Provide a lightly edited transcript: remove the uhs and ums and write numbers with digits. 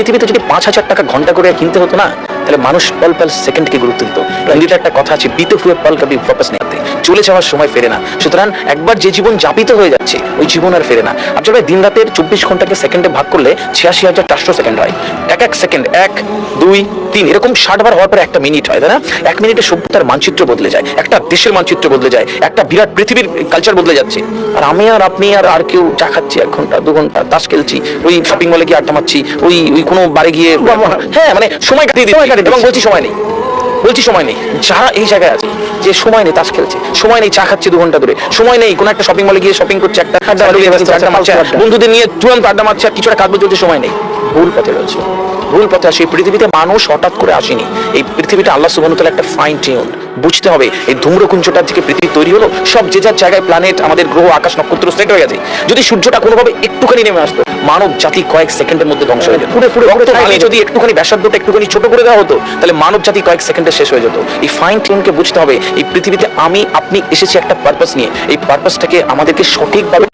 পৃথিবীতে যদি 5,000 টাকা ঘন্টা করে কিনতে হতো না, তাহলে মানুষ পল পল সেকেন্ডকে গুরুত্ব দিত। হিন্দিতে একটা কথা আছে, বিতে হুয়ে পল কবি ওয়াপস নেই আতে, চলে যাওয়ার সময় ফেরে না। সুতরাং একবার যে জীবন যাপিত হয়ে যাচ্ছে ওই জীবন আর ফেরে না। আপনারা দিন রাতের 24 ঘন্টাকে সেকেন্ডে ভাগ করলে 86,400 সেকেন্ড হয়। এক সেকেন্ড 1, 2, 3 এরকম 60 বার হওয়ার পরে একটা মিনিট হয়, তাই না? 1 মিনিটে সভ্যতার মানচিত্র বদলে যায়, একটা দেশের মানচিত্র বদলে যায়, একটা বিরাট পৃথিবীর কালচার বদলে যাচ্ছে। আর আমি আর আপনি আর কেউ চা খাচ্ছি 1 ঘন্টা 2 ঘন্টা, তাস খেলছি, ওই শপিং মলে গিয়ে আড্ডা মারছি, ওই কোনো বারে গিয়ে হ্যাঁ মানে সময় কাটিয়ে দিচ্ছি এবং বলছি সময় নেই, সময় নেই। যারা এই জায়গায় আছে যে সময় নেই তাস খেলছে, সময় নেই চা খাচ্ছে 2 ঘন্টা ধরে, সময় নেই কোনো একটা শপিং মলে গিয়ে শপিং করছে, একটা আড্ডা মারছে, বন্ধুদের নিয়ে তুরন্ত আড্ডা মারছে, আর কিছুটা কাজ চলছে, সময় নেই। ভুল পথে রয়েছে, ভুল পথে আসে। এই পৃথিবীতে মানুষ হঠাৎ করে আসেনি। এই পৃথিবীটা আল্লাহ সুবহানাহু ওয়া তাআলা একটা ফাইন টিউন। বুঝতে হবে এই ধূম্রকুঞ্জটার থেকে পৃথিবী তৈরি হলো, সব যে যার জায়গায় প্ল্যানেট, আমাদের গ্রহ, আকাশ, নক্ষত্র সেট হয়ে গেছে। যদি সূর্যটা কোনোভাবে একটুখানি নেমে আসতো, মানব জাতি কয়েক সেকেন্ডের মধ্যে ধ্বংস হয়ে যেত। যদি একটুখানি ব্যাসার্ধটা একটুখানি ছোট করে দেওয়া হতো, তাহলে মানব জাতি কয়েক সেকেন্ডে শেষ হয়ে যেত। এই ফাইন টিউনকে বুঝতে হবে। এই পৃথিবীতে আমি আপনি এসেছি একটা পারপাস নিয়ে, এই পারপাসটাকে আমাদেরকে সঠিকভাবে